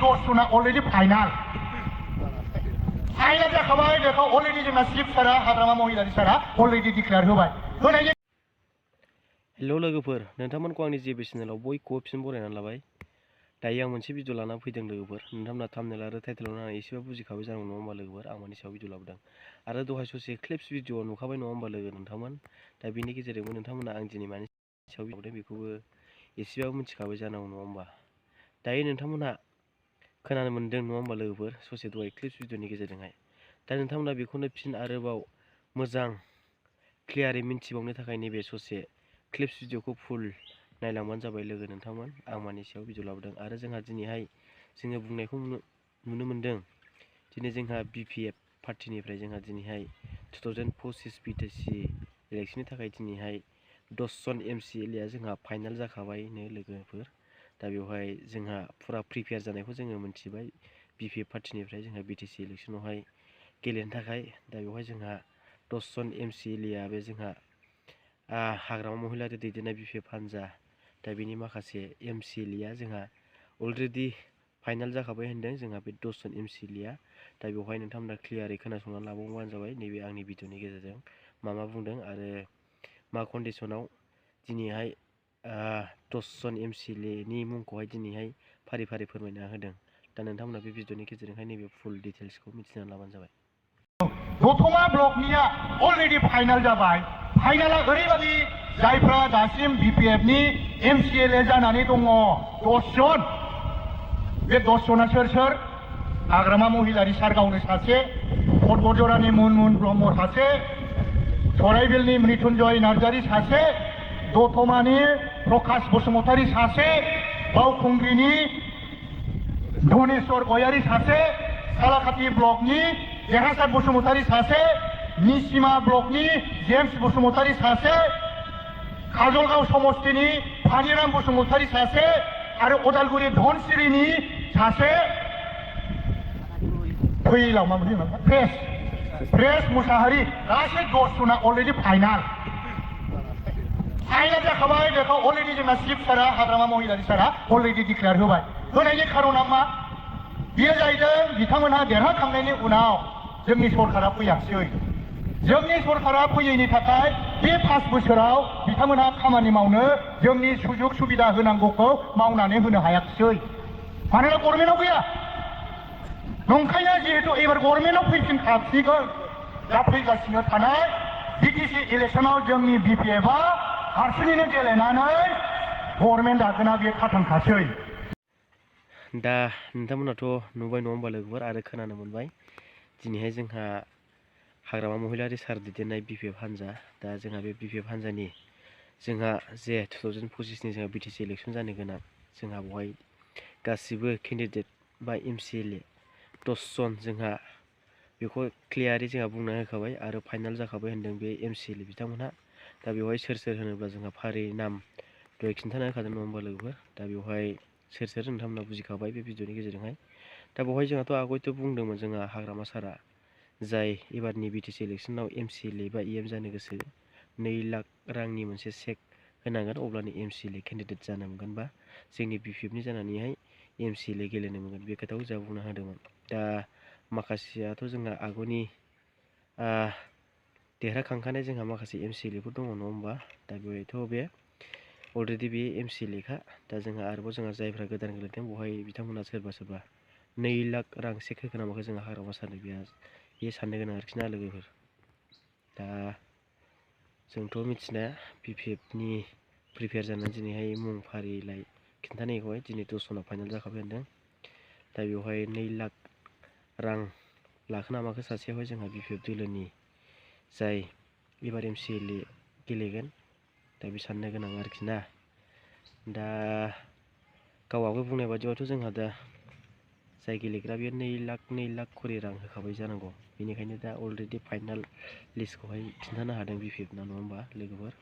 10 जना already final जाखाबाय बेखौ अलरेडी जोंना चिफ सारा हाग्रामा महिलारि सारा अलरेडी डिक्लेयार होबाय हेल' लोगोफोर, नोंथांमोनखौ आंनि जेबि चेनेलाव बयखौबो फिन बरायनानै लाबाय। दायो आं मोनसे भिडिअ लानानै फैदों लोगोफोर। नोंथांमोना थाम्बनेल आरो टाइटेलाव नायनानै एसेबाबो बुजिखाबाय जानांगौ नङा होमबा लोगोफोर, आं मानि सायाव भिडिअ लाबोदों। आरो दहाय ससे क्लिप्स भिडिअ नुखाबाय नङा होमबा लोगो नोंथांमोन। दा बेनि गेजेरजोंबो नोंथांमोना आं दिनै मानि सायाव भिडिअ लाबोदों बेखौबो एसेबाबो मिथिखाबाय जानांगौ नङा होमबा। दायो नोंथांमोना खोनानो मोन्दों नङा होमबा लोगोफोर, ससे दहाय क्लिप्स भिडिअनि गेजेरजोंहाय। दा नोंथांमोना बेखौनो फिन आरोबाव मोजां क्लियारै मिन्थिबावनो थाखाय नैबे ससे क्लिप्स भिडिअखौ फुल नायलांबानो जाबाय लोगो नोंथांमोन, आं मानि सायाव भिडिअ लाबोदों। आरो जोंहा दिनैहाय जोङो बुंनायखौ नुनो मोन्दों, दिनै जोंहा BPF पार्टिनिफ्राय जोंहा दिनैहाय 2025 बिटिसि इलेक्सननि थाखाय दिनैहाय 10 जन MCLA जोंहा फाइनाल जाखाबायनो लोगोफोर। दा बेवहाय जोंहा फुरा प्रिपेयार जानायखौ जोङो मोनथिबाय BPF पार्टिनिफ्राय जोंहा बिटिसि इलेक्सनावहाय गेलेनो थाखाय। दा बेवहाय जोंहा 10 जन MCLA बे जोंहा हाग्रामा महिलारि दैदेननाय BPF हान्जा, दा बेनि माखासे MCLA जोंहा अलरेडि फाइनाल जाखाबाय होन्दों जोंहा बे 10 जन MCLA। दा बेवहाय नोंथांमोना क्लियारै खोनासंनानै लाबावबानो जाबाय नैबे आंनि भिडिअनि गेजेरजों मा बुंदों आरो मा कन्डिसनाव दिनैहाय 10 जन MCLA नि मुंखौहाय दिनैहाय फारि फारि फोरमायना होदों। दा नोंथांमोना बे भिडिअनि गेजेरजोंहाय नैबे फुल डिटेल्सखौ मिथिनानै लाबानो जाबाय। दतमा ब्लकनिया अलरेडी फाइनाल जाबाय। फाइनाला ओरैबायदि जायफ्रा दासिम BPF नि MCLA जानानै दङ 10 जन, बे 10 जना सोर हाग्रामा महिलारि सारगावनो सासे, पद्मजरानि मुनमुन ब्रह्म सासे, सराइबिलनि मृत्युंजय नार्जारि सासे, दतमानि प्रकाश बसुमतारी सासे, बावखुंग्रिनि धनेश्वर गयारि सासे, सालाकाटि ब्लकनि देरहासार बसुमतारी सासे, निसिमा ब्लकनि जेम्स बसुमतारी सासे, काजलगाव समष्टिनि फानिराम बसुमतारी सासे आरो उदालगुरि धनसिरिनि सासे फैलाव मा मोनो प्रेस मुसाहारि, गासै 10 जना अलरेडी फाइनाल जाखाबाय बेखौ अलरेडी जोंना चिफ सारा हाग्रामा महिलारि सारा अलरेडी डिक्लेयार होबाय। होनायनि खारना मा? बेयो जाहैदों बिथांमोनहा देरहाखांनायनि उनाव जोंनि सरकारा फैयाखिसै। जोंनि सरकारा फैयैनि थाखाय बे 5 बोसोराव बिथांमोनहा खामानि मावनो जोंनि सुजुग सुबिदा होनांगौखौ मावनानै होनो हायाखिसै। मानोना गभर्नमेन्टआव गैया। नंखायनो जिहेतु एबार गभर्नमेन्टआव फैफिनखासिगोन, दा फैगासिनो थानाय बिटिसि इलेक्सनाव जोंनि BPF-आ हारसिङैनो गेलेनानै गभर्नमेन्ट दागोना बे खाथांखासै। दा नोंथांमोनाथ' नुबाय नङा होमबा लोगोफोर आरो खोनानो मोनबाय दिनैहाय जोंहा हाग्रामा महिलारि सार दैदेननाय BPF हान्जा, दा जोंहा बे BPF हान्जानि जोंहा जे 2025 नि जोंहा बिटिसि इलेक्सन जानो गोनां, जोंहा बेवहाय गासिबो केन्डिडेट बा MCLA 10 जन जोंहा बेखौ क्लियारै जोंहा बुंना होखाबाय आरो फाइनाल जाखाबाय होन्दों बे MCLA बिथांमोनहा। दा बेवहाय सोर होनोब्ला जोंहा फारि नाम दहाय खिन्थाना होखादों नङा होमबा लोगोफोर। दा बेवहाय सोर नोंथांमोना बुजिखाबाय बे भिडिअनि गेजेरजोंहाय। दा बेवहाय जोंहाथ' आवगायथ' बुंदोंमोन जोंहा हाग्रामा सारा जाय एबारनि बिटिसि इलेक्सनाव MCLA बा EM जानो गोसो 2 लाख रांनि मोनसे चेक होनांगोन, अब्लानो MCLA केन्डिडेट जानो मोनगोन बा जोंनि BPF नि जानानैहाय MCLA गेलेनो मोनगोन, बे खोथाखौ जोंहा बुंना होदोंमोन। दा माखासेयाथ' जोंहा आगुनि देरहाखांखानाय जोंहा माखासे MCLA फोर दङ नङा होमबा। दा बेवहायथ' बे अलरेडि बे MCLA खा। दा जोंहा आरोबाव जोंहा जायफ्रा गोदान गेलेदों बेवहाय बिथांमोना सोरबा 2 लाख रां चेक होगोन नामाखौ जोंहा हाग्रामा सारनो बे साननो गोनां आरोखि ना लोगोफोर। दा जोंथ' मिथिनाया BPF नि प्रिपेयार जानानै दिनैहाय मुं फारिलाइ खिन्थानायखौहाय दिनै 10 जनाव फाइनाल जाखाबाय होन्दों। दा बेवहाय 2 लाख रां लाखोना माखो सासेयावहाय जोंहा BPF दोलोनि जाय एबार MCLA गेलेगोन, दा बे साननो गोनां आरोखि ना। दा गावाबो बुंनाय बादिबाथ' जोंहा दा जाय गेलेग्रा बेयो 2 लाख खरि रां होखाबाय जानांगौ। बेनिखायनो दा अलरेडि फाइनाल लिस्टखौहाय खिन्थानो हादों BPF ना नङा होमबा लोगोफोर।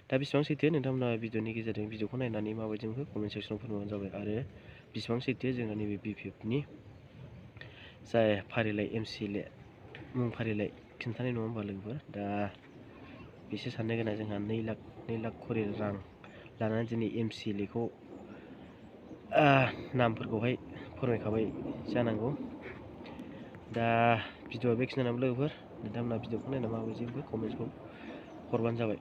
दा बेसेबां सैथो नोंथांमोना भिडिअनि गेजेरजों भिडिअखौ नायनानै माबायदि मोनखो कमेन्ट सेक्सनाव फोरमायबानो जाबाय। आरो बेसेबां सैथो जोंहा नैबे BPF नि जाय फारिलाइ MCLA मुं फारिलाइ खिन्थानाय नङा होमबा लोगोफोर। दा बिसोर साननो गोनां जोंहा 2 लाख खरि रां लानानै दिनै MCLA खौ नामफोरखौहाय फोरमायखाबाय जानांगौ दा भिडिअआ बेखिनियानो लोगोफोर नोंथांमोना भिडिअखौ नायना माबायदि कमेन्टखौ हरबानो जाबाय।